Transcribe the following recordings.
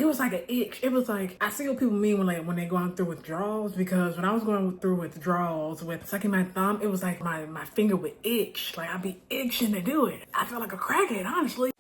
it was like an itch. It was like, I see what people mean when they going through withdrawals, because when I was going through withdrawals with sucking my thumb, it was like my finger would itch. Like I'd be itching to do it. I felt like a crackhead, honestly.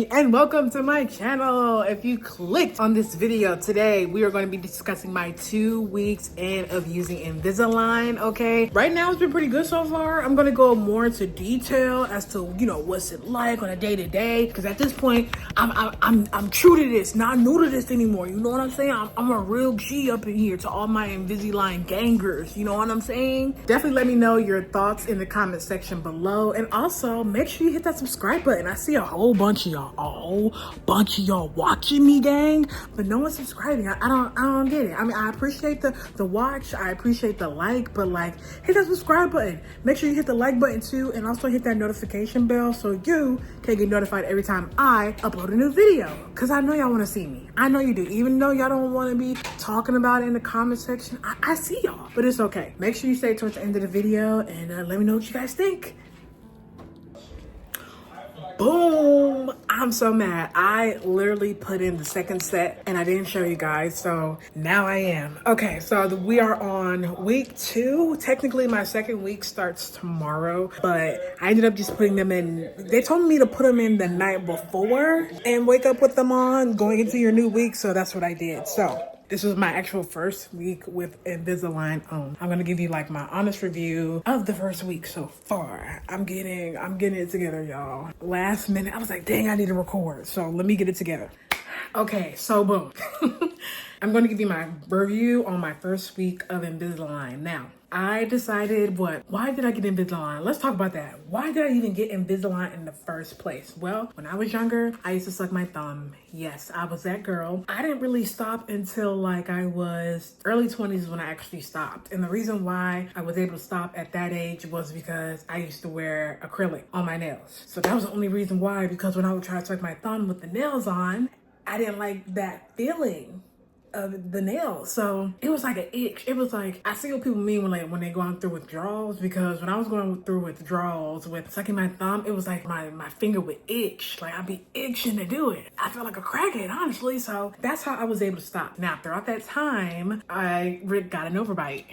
And welcome to my channel. If you clicked on this video today, we are going to be discussing my 2 weeks in of using Invisalign. Okay, right now it's been pretty good so far. I'm going to go more into detail as to, you know, what's it like on a day-to-day, because at this point I'm true to this, not new to this anymore. You know what I'm saying? I'm a real G up in here to all my Invisalign gangers. You know what I'm saying? Definitely let me know your thoughts in the comment section below, and also make sure you hit that subscribe button. I see a whole bunch of y'all watching me, gang, but no one's subscribing. I don't get it. I mean, I appreciate the watch, I appreciate the like, but like, hit that subscribe button. Make sure you hit the like button too, and also hit that notification bell so you can get notified every time I upload a new video, because I know y'all want to see me. I know you do. Even though y'all don't want to be talking about it in the comment section, I see y'all, but it's okay. Make sure you stay towards the end of the video and let me know what you guys think. Boom! I'm so mad. I literally put in the second set and I didn't show you guys, so now I am. Okay, so we are on week 2. Technically, my second week starts tomorrow, but I ended up just putting them in. They told me to put them in the night before and wake up with them on going into your new week, so that's what I did. So this was my actual first week with Invisalign on. I'm gonna give you like my honest review of the first week so far. I'm getting it together, y'all. Last minute, I was like, dang, I need to record. So let me get it together. Okay, so boom. I'm gonna give you my review on my first week of Invisalign. Now, I decided why did I get Invisalign? Let's talk about that. Why did I even get Invisalign in the first place? Well, when I was younger, I used to suck my thumb. Yes, I was that girl. I didn't really stop until like I was early 20s when I actually stopped. And the reason why I was able to stop at that age was because I used to wear acrylic on my nails. So that was the only reason why, because when I would try to suck my thumb with the nails on, I didn't like that feeling of the nails. So it was like an itch. It was like, I see what people mean when they going through withdrawals, because when I was going through withdrawals with sucking my thumb, it was like my finger would itch. Like I'd be itching to do it. I felt like a crackhead, honestly. So that's how I was able to stop. Now, throughout that time, I got an overbite.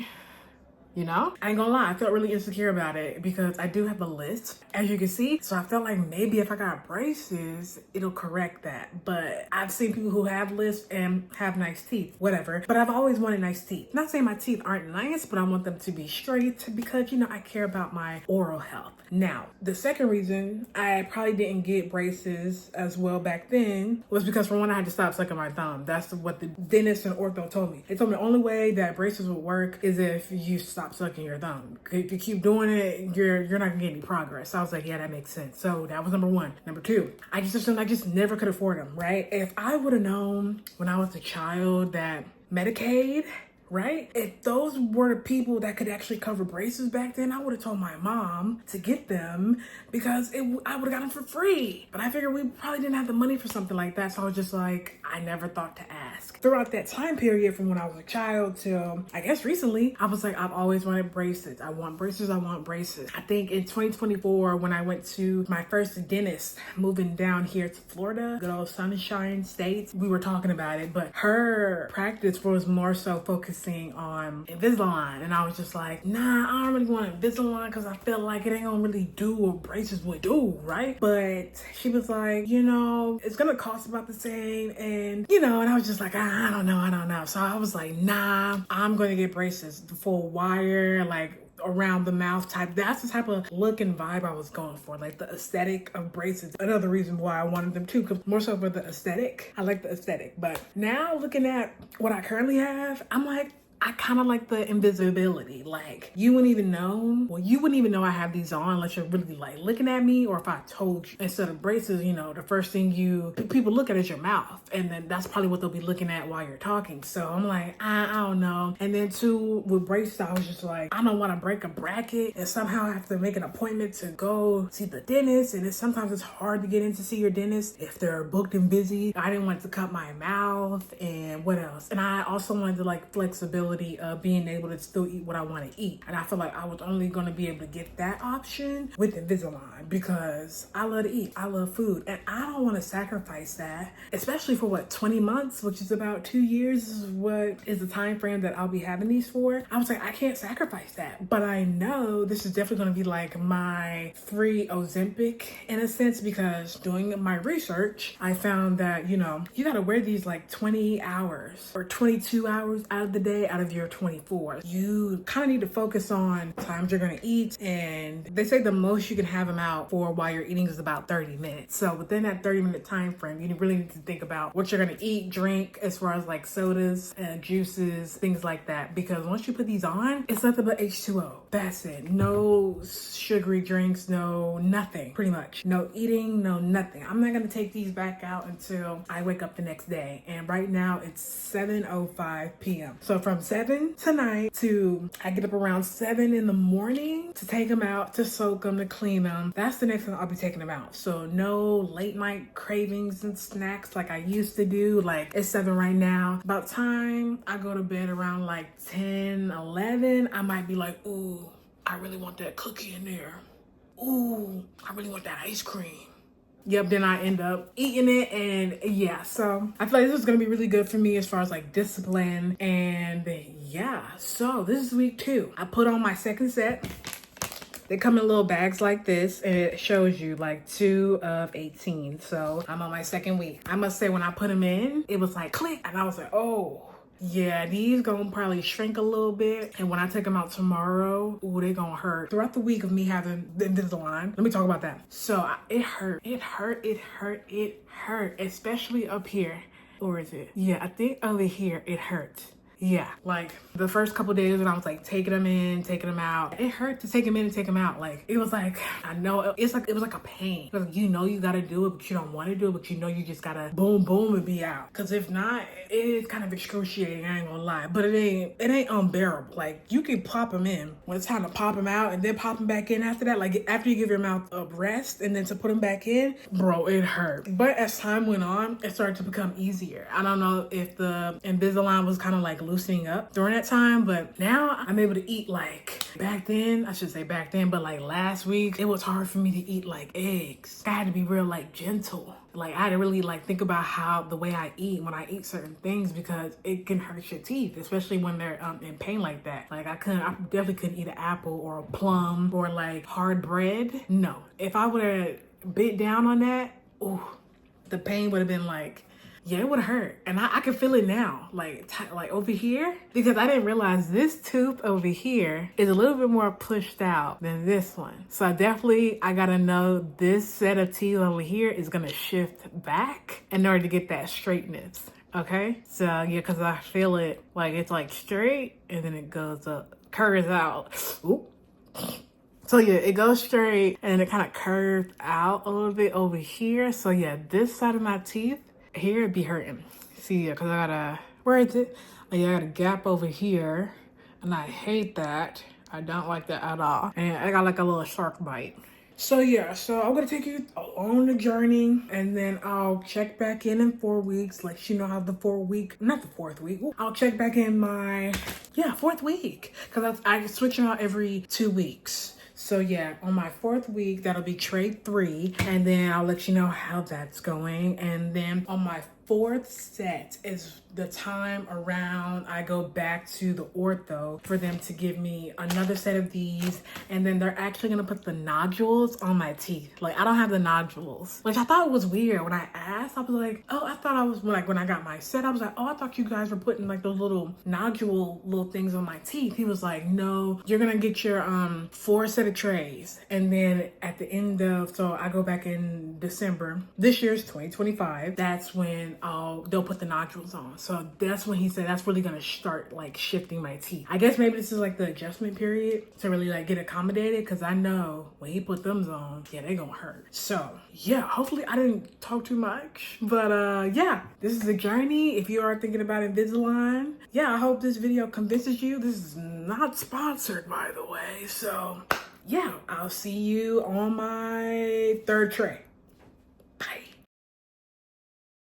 You know, I ain't gonna lie, I felt really insecure about it because I do have a lisp, as you can see. So I felt like maybe if I got braces, it'll correct that. But I've seen people who have lisp and have nice teeth, whatever. But I've always wanted nice teeth. Not saying my teeth aren't nice, but I want them to be straight because, you know, I care about my oral health. Now, the second reason I probably didn't get braces as well back then was because, for one, I had to stop sucking my thumb. That's what the dentist and ortho told me. They told me the only way that braces would work is if you stop sucking your thumb. If you keep doing it, you're not gonna get any progress. So I was like, yeah, that makes sense. So that was number 1. Number 2, I just assumed I just never could afford them, right? If I would have known when I was a child that Medicaid, right? If those were the people that could actually cover braces back then, I would have told my mom to get them because I would have got them for free. But I figured we probably didn't have the money for something like that. So I was just like, I never thought to ask. Throughout that time period from when I was a child till I guess recently, I was like, I've always wanted braces. I want braces. I want braces. I think in 2024, when I went to my first dentist moving down here to Florida, good old Sunshine State, we were talking about it, but her practice was more so focusing on Invisalign, and I was just like, nah, I don't really want Invisalign because I feel like it ain't gonna really do what braces would do, right? But she was like, you know, it's gonna cost about the same, and you know, and I was just like, I don't know. So I was like, nah, I'm gonna get braces, the full wire, like around the mouth type. That's the type of look and vibe I was going for, like the aesthetic of braces. Another reason why I wanted them too, because more so for the aesthetic. I like the aesthetic. But now looking at what I currently have, I'm like, I kind of like the invisibility. Like you wouldn't even know. Well, you wouldn't even know I have these on unless you're really like looking at me, or if I told you. Instead of braces, you know, the first thing people look at is your mouth, and then that's probably what they'll be looking at while you're talking. So I'm like, I don't know. And then too, with braces, I was just like, I don't want to break a bracket and somehow I have to make an appointment to go see the dentist. And sometimes it's hard to get in to see your dentist if they're booked and busy. I didn't want to cut my mouth, and what else? And I also wanted to like flexibility of being able to still eat what I want to eat. And I feel like I was only going to be able to get that option with Invisalign because I love to eat. I love food, and I don't want to sacrifice that, especially for 20 months, which is about 2 years is what is the time frame that I'll be having these for. I was like, I can't sacrifice that, but I know this is definitely going to be like my free Ozempic in a sense, because doing my research, I found that, you know, you got to wear these like 20 hours or 22 hours out of the day out of your 24. You kind of need to focus on times you're going to eat, and they say the most you can have them out for while you're eating is about 30 minutes. So within that 30-minute time frame, you really need to think about what you're going to eat, drink, as far as like sodas and juices, things like that, because once you put these on, it's nothing but H2O. That's it. No sugary drinks, no nothing, pretty much. No eating, no nothing. I'm not going to take these back out until I wake up the next day. And right now it's 7:05 p.m. So from 7 tonight to I get up around 7 in the morning to take them out, to soak them, to clean them. That's the next time I'll be taking them out. So no late night cravings and snacks like I used to do. Like it's 7 right now. About time I go to bed around like 10, 11, I might be like, ooh, I really want that cookie in there. Ooh, I really want that ice cream. Yep, then I end up eating it, and yeah, so I feel like this is gonna be really good for me as far as like discipline, and yeah, so this is week 2. I put on my second set. They come in little bags like this, and it shows you like 2 of 18. So I'm on my second week. I must say, when I put them in, it was like click, and I was like, oh. Yeah, these gonna probably shrink a little bit, and when I take them out tomorrow, ooh, they gonna hurt. Throughout the week of me having the Invisalign, let me talk about that. So it hurt, especially up here. Or is it? Yeah, I think over here it hurt. Yeah, like the first couple days when I was like taking them in, taking them out, it hurt to take them in and take them out. Like it was like, I know it's like, it was like a pain. Like, you know, you gotta do it, but you don't want to do it, but you know, you just gotta boom, boom and be out. Cause if not, it is kind of excruciating, I ain't gonna lie, but it ain't unbearable. Like you can pop them in when it's time to pop them out, and then pop them back in after that. Like after you give your mouth a rest and then to put them back in, bro, it hurt. But as time went on, it started to become easier. I don't know if the Invisalign was kind of like loosening up during that time, but now I'm able to eat. Like back then, I should say back then, but like last week, it was hard for me to eat like eggs. I had to be real like gentle. Like I had to really like think about how the way I eat when I eat certain things, because it can hurt your teeth, especially when they're in pain like that. Like I definitely couldn't eat an apple or a plum or like hard bread. No, if I would have bit down on that, ooh, the pain would have been like, yeah, it would hurt. And I can feel it now, like over here, because I didn't realize this tooth over here is a little bit more pushed out than this one. So I gotta know this set of teeth over here is gonna shift back in order to get that straightness. Okay, so yeah, because I feel it like it's like straight and then it goes up, curves out. Oop. So yeah, it goes straight and it kind of curves out a little bit over here. So yeah, this side of my teeth here it be hurting. See, because I got a, where is it? Oh, yeah, I got a gap over here, and I hate that. I don't like that at all. And I got like a little shark bite. So yeah, so I'm gonna take you on the journey, and then I'll check back in 4 weeks. Let you know how the 4 week, not the 4th week. I'll check back in my 4th week, because I switch out every 2 weeks. So yeah, on my 4th week, that'll be trade 3, and then I'll let you know how that's going. And then on my 4th set is the time around I go back to the ortho for them to give me another set of these, and then they're actually gonna put the nodules on my teeth. Like I don't have the nodules, which I thought was weird. When I asked, I was like, oh, I thought I was like, when I got my set, I was like, oh, I thought you guys were putting like those little nodule little things on my teeth. He was like, no, you're gonna get your 4 set of trays, and then at the end of, so I go back in December, this year's 2025, that's when then they'll put the nodules on. So that's when he said that's really gonna start like shifting my teeth. I guess maybe this is like the adjustment period to really like get accommodated, because I know when he put them on, yeah, they gonna hurt. So yeah, hopefully I didn't talk too much, but yeah, this is a journey. If you are thinking about Invisalign, yeah, I hope this video convinces you. This is not sponsored, by the way. So yeah, I'll see you on my third tray.